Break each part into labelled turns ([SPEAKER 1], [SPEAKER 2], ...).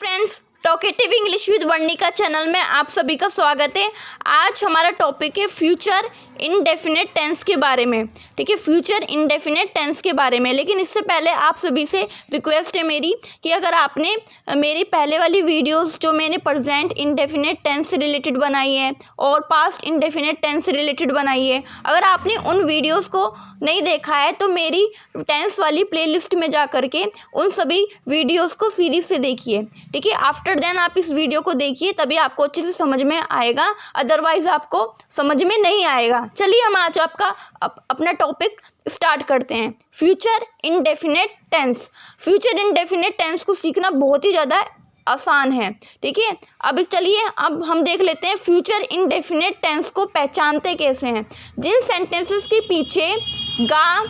[SPEAKER 1] Friends, talkative English with Varnika channel में आप सभी का स्वागत है। आज हमारा टॉपिक है फ्यूचर इनडेफिनेट टेंस के बारे में। ठीक है, फ्यूचर इनडेफिनेट टेंस के बारे में। लेकिन इससे पहले आप सभी से रिक्वेस्ट है मेरी कि अगर आपने मेरी पहले वाली वीडियोस जो मैंने प्रेजेंट इनडेफिनेट टेंस से रिलेटेड बनाई है और पास्ट इनडेफिनेट टेंस से रिलेटेड बनाई है, अगर आपने उन वीडियोस को नहीं देखा है तो मेरी टेंस वाली प्लेलिस्ट में जा करके उन सभी वीडियोस को सीरीज से देखिए। ठीक है, आफ्टर देन आप इस वीडियो को देखिए, तभी आपको अच्छे से समझ में आएगा, अदरवाइज आपको समझ में नहीं आएगा। चलिए हम आज अपना टॉपिक स्टार्ट करते हैं। Future indefinite tense. Future indefinite tense को सीखना बहुत ही ज़्यादा आसान है। ठीक है, अब चलिए अब हम देख लेते हैं फ्यूचर इनडेफिनेट टेंस को पहचानते कैसे हैं। जिन सेंटेंसेस के पीछे गा,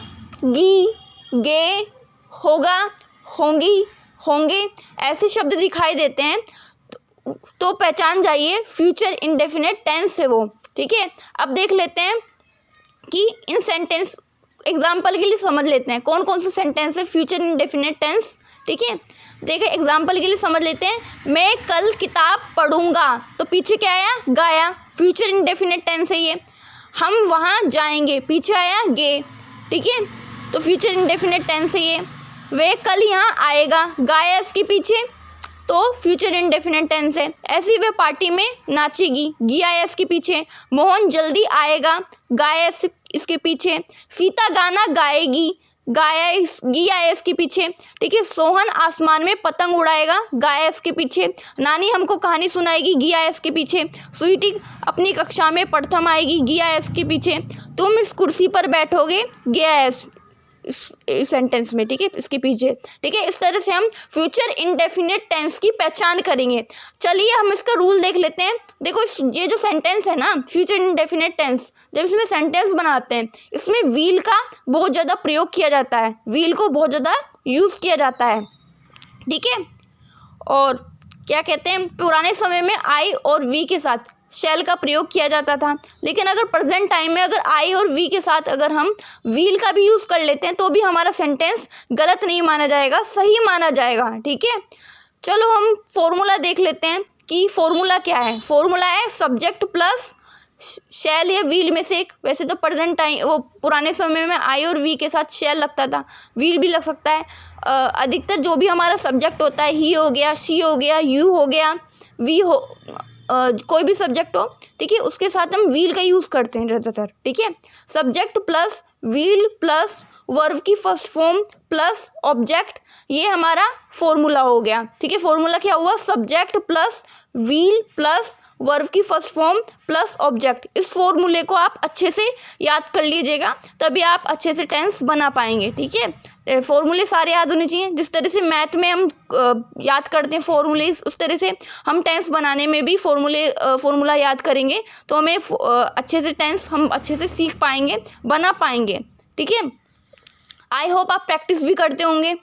[SPEAKER 1] गी, गे, होगा, होंगी, होंगे ऐसे शब्द दिखाई देते हैं तो पहचान जाइए फ्यूचर इनडेफिनेट टेंस है वो। ठीक है, अब देख लेते हैं कि इन सेंटेंस एग्जाम्पल के लिए समझ लेते हैं कौन कौन से सेंटेंस है फ्यूचर इनडेफिनेट टेंस। ठीक है, देखिए एग्जाम्पल के लिए समझ लेते हैं। मैं कल किताब पढ़ूंगा, तो पीछे क्या आया? गाया, फ्यूचर इनडेफिनेट टेंस है ये। हम वहाँ जाएंगे, पीछे आया गे। ठीक है, तो फ्यूचर इनडेफिनेट टेंस है ये। वे कल यहाँ आएगा, गाया इसके पीछे, तो फ्यूचर इनडेफिनेट टेंस है। ऐसी वे पार्टी में नाचेगी, गी आया इसके पीछे। मोहन जल्दी आएगा, गाया इसके पीछे। सीता गाना गाएगी, गाया गी आया इसके पीछे। ठीक है, सोहन आसमान में पतंग उड़ाएगा, गाया इसके पीछे। नानी हमको कहानी सुनाएगी, गी आया इसके पीछे। स्वीटी अपनी कक्षा में प्रथम आएगी, गी आया इसके पीछे। तुम इस कुर्सी पर बैठोगे, गे आया इस सेंटेंस में। ठीक है, इसके पीछे। ठीक है, इस तरह से हम फ्यूचर इनडेफिनेट टेंस की पहचान करेंगे। चलिए हम इसका रूल देख लेते हैं। देखो ये जो सेंटेंस है ना फ्यूचर इनडेफिनेट टेंस, जब इसमें सेंटेंस बनाते हैं इसमें विल का बहुत ज़्यादा प्रयोग किया जाता है, विल को बहुत ज़्यादा यूज़ किया जाता है। ठीक है, और क्या कहते हैं, पुराने समय में आई और वी के साथ शैल का प्रयोग किया जाता था। लेकिन अगर प्रेजेंट टाइम में अगर आई और वी के साथ अगर हम व्हील का भी यूज़ कर लेते हैं तो भी हमारा सेंटेंस गलत नहीं माना जाएगा, सही माना जाएगा। ठीक है, चलो हम फॉर्मूला देख लेते हैं कि फॉर्मूला क्या है। फॉर्मूला है सब्जेक्ट प्लस शैल या व्हील में से एक। वैसे तो प्रेजेंट टाइम वो पुराने समय में आई और वी के साथ शैल लगता था, व्हील भी लग सकता है। अधिकतर जो भी हमारा सब्जेक्ट होता है, ही हो गया, शी हो गया, यू हो गया, वी हो, कोई भी सब्जेक्ट हो, ठीक है, उसके साथ हम व्हील का यूज़ करते हैं ज़्यादातर। ठीक है, subject plus wheel plus verb की फर्स्ट फॉर्म प्लस ऑब्जेक्ट, ये हमारा फॉर्मूला हो गया। ठीक है, फॉर्मूला क्या हुआ? Subject plus wheel plus verb की फर्स्ट फॉर्म प्लस ऑब्जेक्ट। इस फॉर्मूले को आप अच्छे से याद कर लीजिएगा, तभी आप अच्छे से टेंस बना पाएंगे। ठीक है, फॉर्मूले सारे याद होने चाहिए। जिस तरह से मैथ में हम याद करते हैं फॉर्मूले, उस तरह से हम टेंस बनाने में भी फॉर्मूला याद करेंगे तो हमें अच्छे से टेंस हम अच्छे से सीख पाएंगे, बना पाएंगे। ठीक है, आई होप आप प्रैक्टिस भी करते होंगे।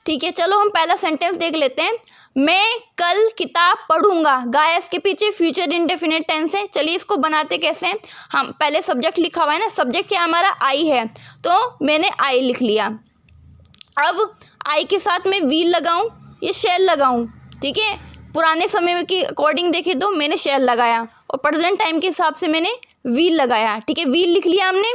[SPEAKER 1] ठीक है, चलो हम पहला सेंटेंस देख लेते हैं। मैं कल किताब पढ़ूंगा, गाया इसके पीछे फ्यूचर इनडेफिनेट टेंस है। चलिए इसको बनाते कैसे हैं। हम पहले सब्जेक्ट लिखा हुआ है ना, सब्जेक्ट क्या हमारा आई है, तो मैंने आई लिख लिया। अब आई के साथ मैं व्हील लगाऊं या शैल लगाऊं। ठीक है, पुराने समय के अकॉर्डिंग देखे तो मैंने शैल लगाया और प्रेजेंट टाइम के हिसाब से मैंने व्हील लगाया। ठीक है, व्हील लिख लिया हमने।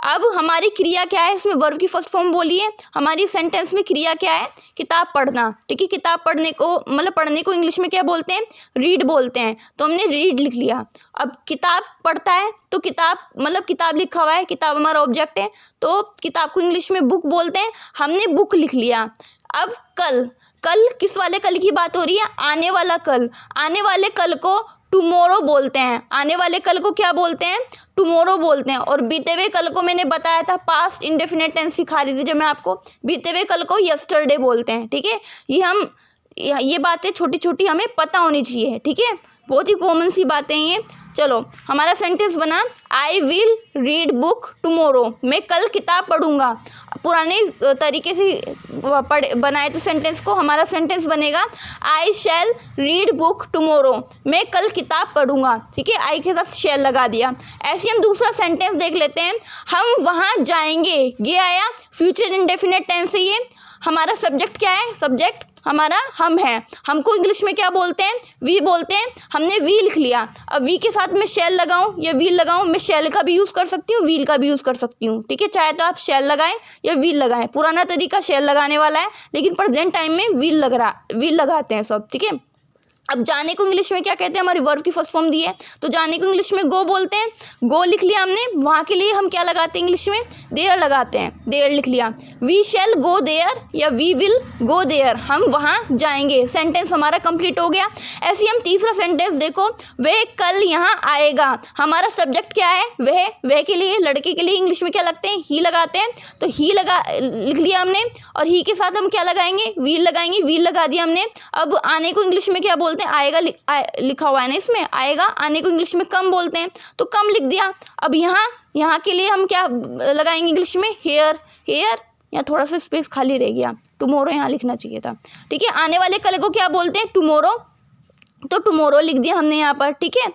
[SPEAKER 1] अब हमारी क्रिया क्या है, इसमें वर्ब की फर्स्ट फॉर्म बोली है। हमारी सेंटेंस में क्रिया क्या है? किताब पढ़ना। ठीक है, किताब पढ़ने को मतलब पढ़ने को इंग्लिश में क्या बोलते हैं? रीड बोलते हैं, तो हमने रीड लिख लिया। अब किताब पढ़ता है तो किताब मतलब किताब लिखा हुआ है, किताब हमारा ऑब्जेक्ट है, तो किताब को इंग्लिश में बुक बोलते हैं, हमने बुक लिख लिया। अब कल, कल किस वाले कल की बात हो रही है? आने वाला कल। आने वाले कल को टुमोरो बोलते हैं। आने वाले कल को क्या बोलते हैं? टुमोरो बोलते हैं। और बीते हुए कल को मैंने बताया था, पास्ट इंडेफिनेट टेंस सिखा रही थी जब मैं आपको, बीते हुए कल को यस्टरडे बोलते हैं। ठीक है, ये बातें छोटी छोटी हमें पता होनी चाहिए। ठीक है, बहुत ही कॉमन सी बातें हैं ये। चलो हमारा सेंटेंस बना, I will read book tomorrow. मैं कल किताब पढ़ूंगा। पुराने तरीके से बनाए तो सेंटेंस को, हमारा सेंटेंस बनेगा आई शैल रीड बुक टुमोरो। मैं कल किताब पढ़ूंगा। ठीक है, आई के साथ शैल लगा दिया। ऐसे हम दूसरा सेंटेंस देख लेते हैं। हम वहाँ जाएंगे, ये आया फ्यूचर इनडेफिनेट टेंस है ये। हमारा सब्जेक्ट क्या है? सब्जेक्ट हमारा हम है, हमको इंग्लिश में क्या बोलते हैं, वी बोलते हैं। हमने वी लिख लिया, अब वी के साथ मैं शैल लगाऊं या व्हील लगाऊं, मैं शैल का भी यूज़ कर सकती हूँ, व्हील का भी यूज़ कर सकती हूँ, ठीक है। चाहे तो आप शैल लगाएं या व्हील लगाएं, पुराना तरीका शैल लगाने वाला है, लेकिन प्रेजेंट टाइम में व्हील लगाते हैं सब, ठीक है। अब जाने को इंग्लिश में क्या कहते हैं, हमारी वर्ब की फर्स्ट फॉर्म दी है, तो जाने को इंग्लिश में गो बोलते हैं। गो लिख लिया हमने, वहाँ के लिए हम क्या लगाते हैं इंग्लिश में, देयर लगाते हैं, देयर लिख लिया। वी शैल गो देयर या वी विल गो देयर, हम वहाँ जाएंगे। सेंटेंस हमारा कंप्लीट हो गया। ऐसे ही हम तीसरा सेंटेंस देखो, वह कल यहाँ आएगा। हमारा सब्जेक्ट क्या है, वह के लिए, लड़के के लिए इंग्लिश में क्या लगते हैं, ही लगाते हैं, तो ही लिख लिया हमने, और ही के साथ हम क्या लगाएंगे, व्हील लगाएंगे, व्हील लगा दिया हमने। अब आने को इंग्लिश में क्या बोलते हैं, आएगा लिखा हुआ है ना इसमें, आएगा। आने को इंग्लिश में कम बोलते हैं, तो कम लिख दिया। अब यहाँ के लिए हम क्या लगाएंगे इंग्लिश में, हेयर, यहाँ थोड़ा सा स्पेस खाली रह गया, टुमारो यहाँ लिखना चाहिए था, ठीक है। आने वाले कल को क्या बोलते हैं, टुमारो, तो टुमारो लिख दिया हमने यहाँ पर, ठीक है।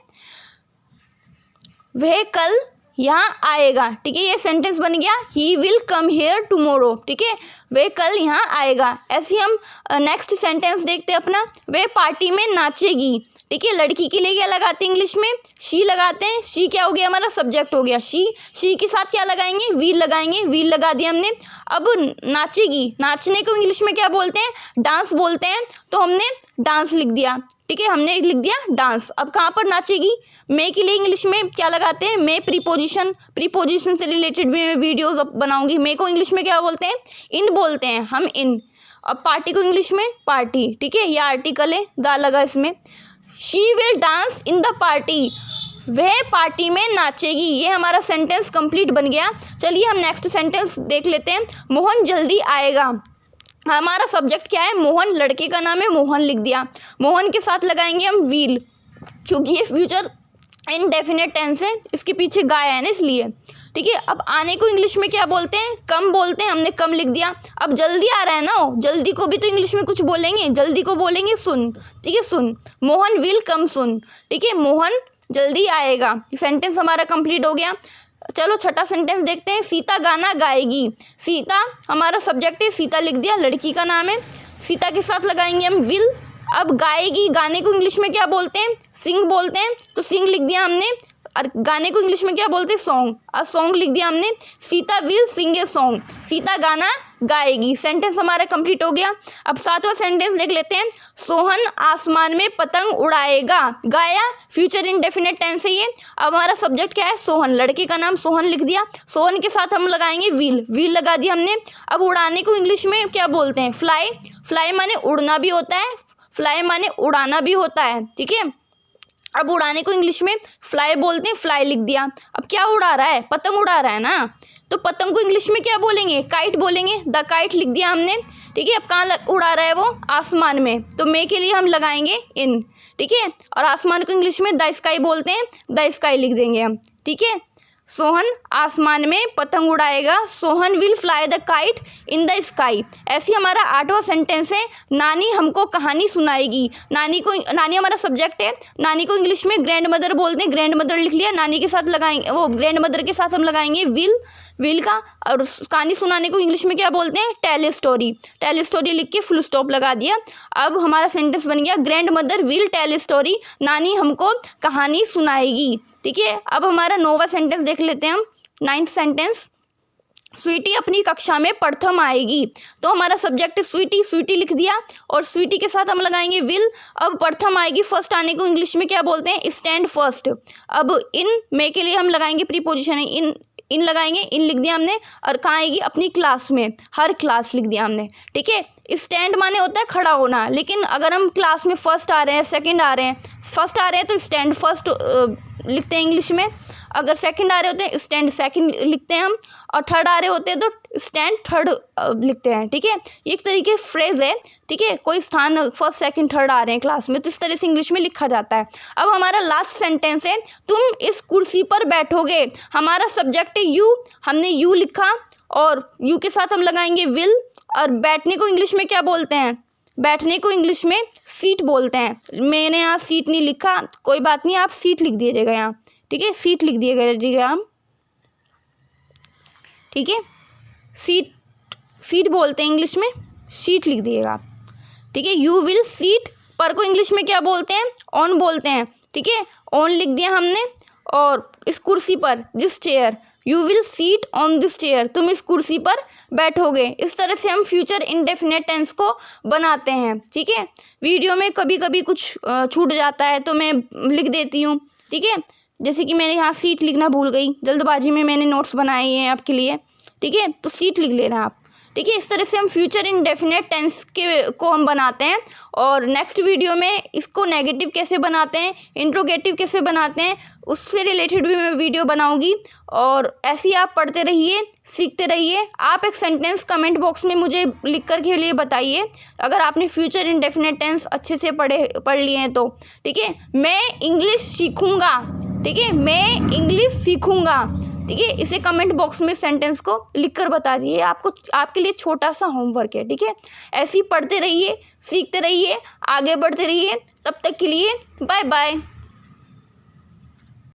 [SPEAKER 1] वह कल यहाँ आएगा, ठीक है, ये सेंटेंस बन गया, he will come here tomorrow, ठीक है, वह कल यहाँ आएगा। ऐसे हम नेक्स्ट सेंटेंस देखते हैं अपना, वह पार्टी में नाचेगी, ठीक है। लड़की के लिए क्या लगाते हैं इंग्लिश में, शी लगाते हैं। शी क्या हो गया, हमारा सब्जेक्ट हो गया, शी के साथ क्या लगाएंगे, व्हील लगाएंगे, व्हील लगा दिया हमने। अब नाचेगी, नाचने को इंग्लिश में क्या बोलते हैं, डांस बोलते हैं, तो हमने डांस लिख दिया, ठीक है, हमने लिख दिया डांस। अब कहाँ पर नाचेगी, मे के लिए इंग्लिश में क्या लगाते हैं, मे प्रीपोजिशन से रिलेटेड भी मैं वीडियोस बनाऊंगी। मे को इंग्लिश में क्या बोलते हैं, इन बोलते हैं हम, इन। अब पार्टी को इंग्लिश में पार्टी, ठीक है, यह आर्टिकल है, दा लगा इसमें। She will dance in the party, वह पार्टी में नाचेगी। ये हमारा सेंटेंस कंप्लीट बन गया। चलिए हम नेक्स्ट सेंटेंस देख लेते हैं, मोहन जल्दी आएगा। हमारा सब्जेक्ट क्या है, मोहन, लड़के का नाम है, मोहन लिख दिया। मोहन के साथ लगाएंगे हम व्हील, क्योंकि ये फ्यूचर इनडेफिनेट टेंस है, इसके पीछे गाय है ना इसलिए, ठीक है। अब आने को इंग्लिश में क्या बोलते हैं, कम बोलते हैं, हमने कम लिख दिया। अब जल्दी आ रहा है ना, जल्दी को भी तो इंग्लिश में कुछ बोलेंगे, जल्दी को बोलेंगे सुन, ठीक है, सुन। मोहन विल कम सुन, ठीक है, मोहन जल्दी आएगा। सेंटेंस हमारा कंप्लीट हो गया। चलो छठा सेंटेंस देखते हैं, सीता गाना गाएगी। सीता हमारा सब्जेक्ट है, सीता लिख दिया, लड़की का नाम है। सीता के साथ लगाएंगे हम विल। अब गाएगी, गाने को इंग्लिश में क्या बोलते हैं, सिंग बोलते हैं, तो सिंग लिख दिया हमने। और गाने को इंग्लिश में क्या बोलते हैं, सॉन्ग, और सॉन्ग लिख दिया हमने। Sita will sing a song, Sita गाना गाएगी। सेंटेंस हमारा कंप्लीट हो गया। अब सातवां सेंटेंस देख लेते हैं, सोहन आसमान में पतंग उड़ाएगा। गाया फ्यूचर इनडेफिनेट टेंस है ये। अब हमारा सब्जेक्ट क्या है, सोहन, लड़के का नाम सोहन लिख दिया। सोहन के साथ हम लगाएंगे व्हील, व्हील लगा दिया हमने। अब उड़ाने को इंग्लिश में क्या बोलते हैं, फ्लाई, फ्लाई माने उड़ना भी होता है, फ्लाई माने उड़ाना भी होता है, ठीक है। अब उड़ाने को इंग्लिश में फ्लाई बोलते हैं, फ्लाई लिख दिया। अब क्या उड़ा रहा है, पतंग उड़ा रहा है ना, तो पतंग को इंग्लिश में क्या बोलेंगे, काइट बोलेंगे, द काइट लिख दिया हमने, ठीक है। अब कहाँ उड़ा रहा है वो, आसमान में, तो मे के लिए हम लगाएंगे इन, ठीक है। और आसमान को इंग्लिश में द स्काई बोलते हैं, द स्काई लिख देंगे हम, ठीक है। सोहन आसमान में पतंग उड़ाएगा, Sohan will fly the kite in the sky. ऐसी हमारा आठवां सेंटेंस है, नानी हमको कहानी सुनाएगी। नानी हमारा सब्जेक्ट है, नानी को इंग्लिश में ग्रैंड मदर बोलते हैं, ग्रैंड मदर लिख लिया। नानी के साथ लगाएंगे, वो ग्रैंड मदर के साथ हम लगाएंगे विल का। और कहानी सुनाने को इंग्लिश में क्या बोलते हैं, टेल स्टोरी, टेल स्टोरी लिख के फुल स्टॉप लगा दिया। अब हमारा सेंटेंस बन गया, grandmother will tell story, नानी हमको कहानी सुनाएगी, ठीक है। अब हमारा नौवां सेंटेंस देख लेते हैं हम, 9th सेंटेंस, स्वीटी अपनी कक्षा में प्रथम आएगी। तो हमारा सब्जेक्ट है स्वीटी, स्वीटी लिख दिया, और स्वीटी के साथ हम लगाएंगे विल। अब प्रथम आएगी, फर्स्ट आने को इंग्लिश में क्या बोलते हैं, स्टैंड फर्स्ट। अब इन मे के लिए हम लगाएंगे प्रीपोजिशन है, इन लगाएंगे, इन लिख दिया हमने। और कहाँ आएगी, अपनी क्लास में, हर क्लास लिख दिया हमने, ठीक है। स्टैंड माने होता है खड़ा होना, लेकिन अगर हम क्लास में फर्स्ट आ रहे हैं, सेकंड आ रहे हैं, फर्स्ट आ रहे हैं तो स्टैंड फर्स्ट लिखते हैं इंग्लिश में। अगर सेकंड आ रहे होते हैं स्टैंड सेकंड लिखते हैं हम, और थर्ड आ रहे होते हैं तो स्टैंड थर्ड लिखते हैं, ठीक है। ये एक तरीके फ्रेज है, ठीक है, कोई स्थान फर्स्ट सेकंड थर्ड आ रहे हैं क्लास में, तो इस तरह से इंग्लिश में लिखा जाता है। अब हमारा लास्ट सेंटेंस है, तुम इस कुर्सी पर बैठोगे। हमारा सब्जेक्ट है यू, हमने यू लिखा, और यू के साथ हम लगाएंगे विल। और बैठने को इंग्लिश में क्या बोलते हैं, बैठने को इंग्लिश में सीट बोलते हैं। मैंने यहाँ सीट नहीं लिखा, कोई बात नहीं, आप सीट लिख दीजिएगा यहाँ, ठीक है, सीट लिख दीजिएगा हम, ठीक है। सीट बोलते हैं इंग्लिश में, सीट लिख दिएगा आप, ठीक है। यू विल सीट पर को इंग्लिश में क्या बोलते हैं, ऑन बोलते हैं, ठीक है। ऑन लिख दिया हमने, और इस कुर्सी पर, this chair, you will seat on this chair, तुम इस कुर्सी पर बैठोगे। इस तरह से हम फ्यूचर इंडेफिनिट टेंस को बनाते हैं, ठीक है। वीडियो में कभी कभी कुछ छूट जाता है तो मैं लिख देती हूँ, ठीक है। जैसे कि मैंने यहाँ सीट लिखना भूल गई, जल्दबाजी में मैंने नोट्स बनाए हैं आपके लिए, ठीक है, तो सीट लिख लेना आप, ठीक है। इस तरह से हम फ्यूचर इंडेफिनिट टेंस को हम बनाते हैं। और नेक्स्ट वीडियो में इसको नेगेटिव कैसे बनाते हैं, इंट्रोगेटिव कैसे बनाते हैं, उससे रिलेटेड भी मैं वीडियो बनाऊंगी। और ऐसे ही आप पढ़ते रहिए, सीखते रहिए। आप एक सेंटेंस कमेंट बॉक्स में मुझे लिख कर के लिए बताइए अगर आपने फ्यूचर इंडेफिनिट टेंस अच्छे से पढ़ लिए हैं तो, ठीक है। मैं इंग्लिश सीखूंगा, ठीक है, मैं इंग्लिश सीखूंगा, ठीक है। इसे कमेंट बॉक्स में सेंटेंस को लिख कर बता दिए। आपको, आपके लिए छोटा सा होमवर्क है, ठीक है। ऐसे ही पढ़ते रहिए, सीखते रहिए, आगे बढ़ते रहिए। तब तक के लिए बाय बाय।